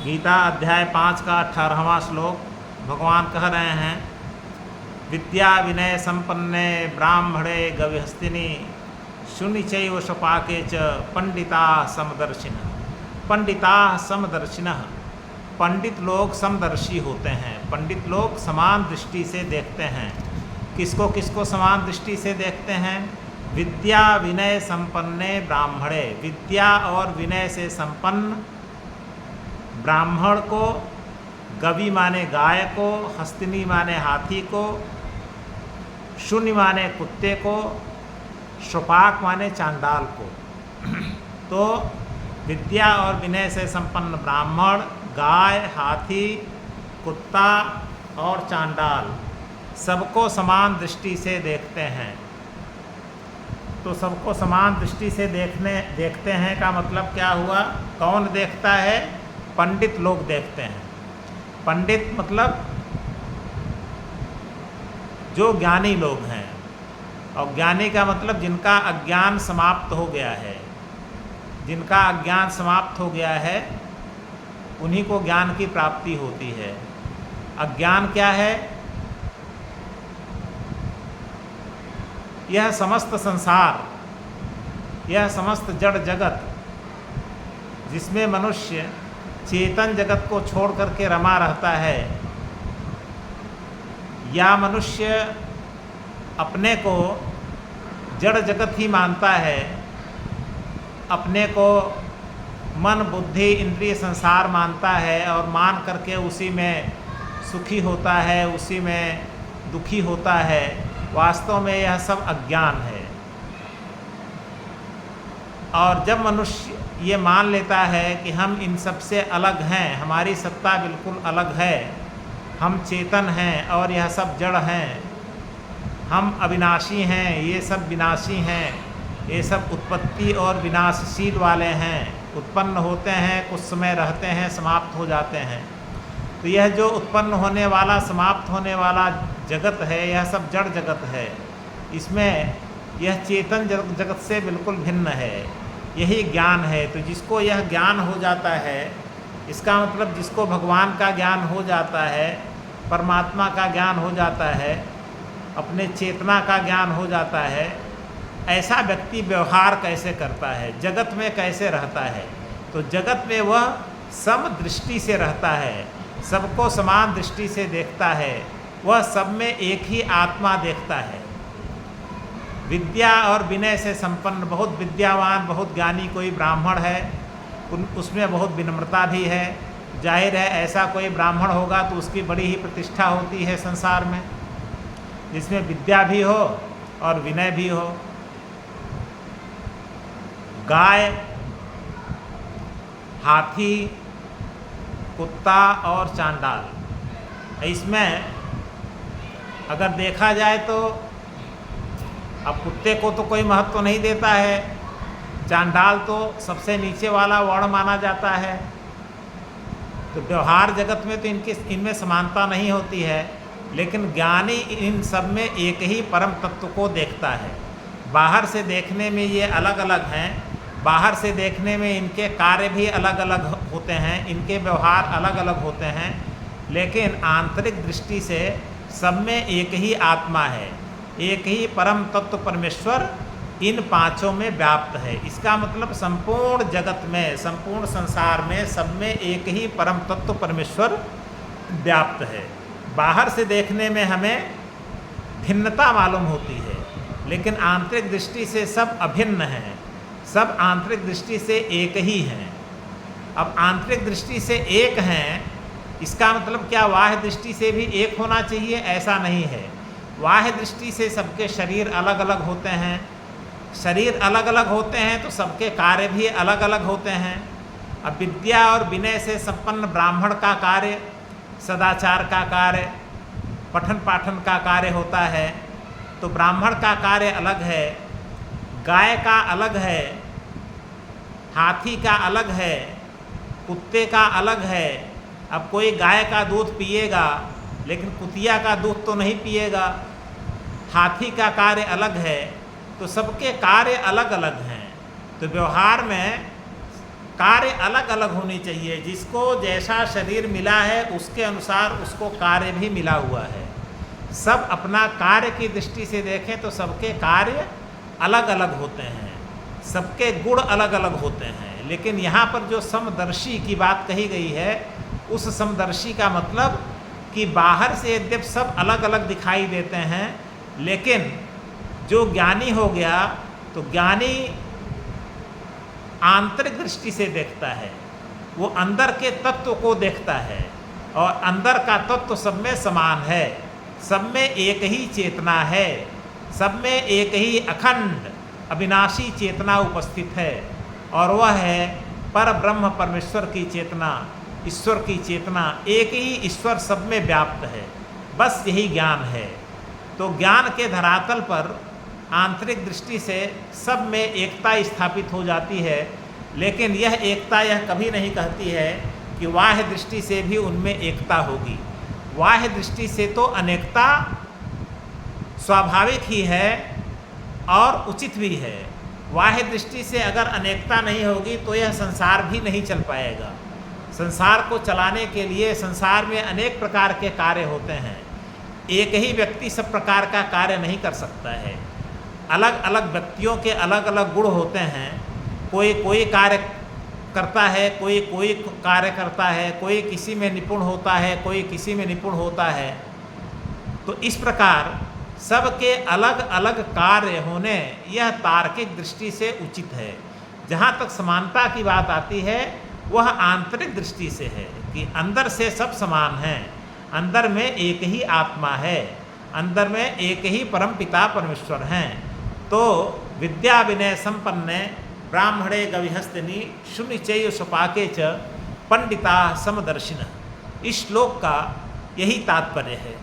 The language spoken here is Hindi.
गीता अध्याय 5 का 18वां श्लोक भगवान कह रहे हैं, विद्या विनय संपन्ने ब्राह्मणे गविहस्तिनी शून्यचैव स्वपाके च पंडिता समदर्शिनः। पंडिता समदर्शिनः, पंडित लोग समदर्शी होते हैं। पंडित लोग समान दृष्टि से देखते हैं। किसको किसको समान दृष्टि से देखते हैं? विद्या विनय संपन्ने ब्राह्मणे, विद्या और विनय से संपन्न ब्राह्मण को, गवि माने गाय को, हस्तिनी माने हाथी को, शून्य माने कुत्ते को, स्वपाक माने चांडाल को। तो विद्या और विनय से संपन्न ब्राह्मण गाय, हाथी, कुत्ता और चांडाल सबको समान दृष्टि से देखते हैं। तो सबको समान दृष्टि से देखते हैं का मतलब क्या हुआ? कौन देखता है? पंडित लोग देखते हैं। पंडित मतलब जो ज्ञानी लोग हैं, और ज्ञानी का मतलब जिनका अज्ञान समाप्त हो गया है। जिनका अज्ञान समाप्त हो गया है उन्हीं को ज्ञान की प्राप्ति होती है। अज्ञान क्या है? यह समस्त संसार, यह समस्त जड़ जगत जिसमें मनुष्य चेतन जगत को छोड़ करके रमा रहता है, या मनुष्य अपने को जड़ जगत ही मानता है, अपने को मन बुद्धि इंद्रिय संसार मानता है और मान करके उसी में सुखी होता है, उसी में दुखी होता है। वास्तव में यह सब अज्ञान है। और जब मनुष्य ये मान लेता है कि हम इन सब से अलग हैं, हमारी सत्ता बिल्कुल अलग है, हम चेतन हैं और यह सब जड़ हैं, हम अविनाशी हैं, ये सब विनाशी हैं, ये सब उत्पत्ति और विनाशशील वाले हैं, उत्पन्न होते हैं, कुछ समय रहते हैं, समाप्त हो जाते हैं। तो यह जो उत्पन्न होने वाला समाप्त होने वाला जगत है, यह सब जड़ जगत है। इसमें यह चेतन जगत से बिल्कुल भिन्न है। यही ज्ञान है। तो जिसको यह ज्ञान हो जाता है, इसका मतलब जिसको भगवान का ज्ञान हो जाता है, परमात्मा का ज्ञान हो जाता है, अपने चेतना का ज्ञान हो जाता है, ऐसा व्यक्ति व्यवहार कैसे करता है, जगत में कैसे रहता है? तो जगत में वह सम दृष्टि से रहता है, सबको समान दृष्टि से देखता है, वह सब में एक ही आत्मा देखता है। विद्या और विनय से संपन्न, बहुत विद्यावान, बहुत ज्ञानी कोई ब्राह्मण है, उसमें बहुत विनम्रता भी है। जाहिर है ऐसा कोई ब्राह्मण होगा तो उसकी बड़ी ही प्रतिष्ठा होती है संसार में, जिसमें विद्या भी हो और विनय भी हो। गाय, हाथी, कुत्ता और चांडाल, इसमें अगर देखा जाए तो अब कुत्ते को तो कोई महत्व तो नहीं देता है, चांडाल तो सबसे नीचे वाला वर्ण माना जाता है। तो व्यवहार जगत में तो इनमें समानता नहीं होती है, लेकिन ज्ञानी इन सब में एक ही परम तत्व को देखता है। बाहर से देखने में ये अलग अलग हैं, बाहर से देखने में इनके कार्य भी अलग अलग होते हैं, इनके व्यवहार अलग अलग होते हैं, लेकिन आंतरिक दृष्टि से सब में एक ही आत्मा है, एक ही परम तत्व परमेश्वर इन पांचों में व्याप्त है। इसका मतलब संपूर्ण जगत में, संपूर्ण संसार में सब में एक ही परम तत्व परमेश्वर व्याप्त है। बाहर से देखने में हमें भिन्नता मालूम होती है, लेकिन आंतरिक दृष्टि से सब अभिन्न हैं, सब आंतरिक दृष्टि से एक ही हैं। अब आंतरिक दृष्टि से एक हैं, इसका मतलब क्या बाह्य दृष्टि से भी एक होना चाहिए? ऐसा नहीं है। बाह्य दृष्टि से सबके शरीर अलग अलग होते हैं, शरीर अलग अलग होते हैं तो सबके कार्य भी अलग अलग होते हैं। अब विद्या और विनय से संपन्न ब्राह्मण का कार्य सदाचार का कार्य, पठन पाठन का कार्य होता है, तो ब्राह्मण का कार्य अलग है, गाय का अलग है, हाथी का अलग है, कुत्ते का अलग है। अब कोई गाय का दूध पिएगा लेकिन कुतिया का दूध तो नहीं पिएगा। हाथी का कार्य अलग है, तो सबके कार्य अलग अलग हैं। तो व्यवहार में कार्य अलग अलग होनी चाहिए। जिसको जैसा शरीर मिला है उसके अनुसार उसको कार्य भी मिला हुआ है। सब अपना कार्य की दृष्टि से देखें तो सबके कार्य अलग अलग होते हैं, सबके गुण अलग अलग होते हैं। लेकिन यहाँ पर जो समदर्शी की बात कही गई है, उस समदर्शी का मतलब कि बाहर से यद्यपि सब अलग अलग दिखाई देते हैं, लेकिन जो ज्ञानी हो गया तो ज्ञानी आंतरिक दृष्टि से देखता है, वो अंदर के तत्व को देखता है और अंदर का तत्व सब में समान है, सब में एक ही चेतना है, सब में एक ही अखंड अविनाशी चेतना उपस्थित है और वह है पर ब्रह्म परमेश्वर की चेतना, ईश्वर की चेतना। एक ही ईश्वर सब में व्याप्त है, बस यही ज्ञान है। तो ज्ञान के धरातल पर आंतरिक दृष्टि से सब में एकता स्थापित हो जाती है, लेकिन यह एकता यह कभी नहीं कहती है कि बाह्य दृष्टि से भी उनमें एकता होगी। बाह्य दृष्टि से तो अनेकता स्वाभाविक ही है और उचित भी है। बाह्य दृष्टि से अगर अनेकता नहीं होगी तो यह संसार भी नहीं चल पाएगा। संसार को चलाने के लिए संसार में अनेक प्रकार के कार्य होते हैं। एक ही व्यक्ति सब प्रकार का कार्य नहीं कर सकता है। अलग अलग व्यक्तियों के अलग अलग गुण होते हैं। कोई कोई कार्य करता है, कोई कोई कार्य करता है, कोई किसी में निपुण होता है, कोई किसी में निपुण होता है। तो इस प्रकार सबके अलग अलग कार्य होने यह तार्किक दृष्टि से उचित है। जहाँ तक समानता की बात आती है वह आंतरिक दृष्टि से है कि अंदर से सब समान हैं, अंदर में एक ही आत्मा है, अंदर में एक ही परम पिता परमेश्वर हैं। तो विद्या विनय संपन्ने ब्राह्मणे गविहस्तिनी शून्यचैव स्वपाके च पंडिता समदर्शिनः। इस श्लोक का यही तात्पर्य है।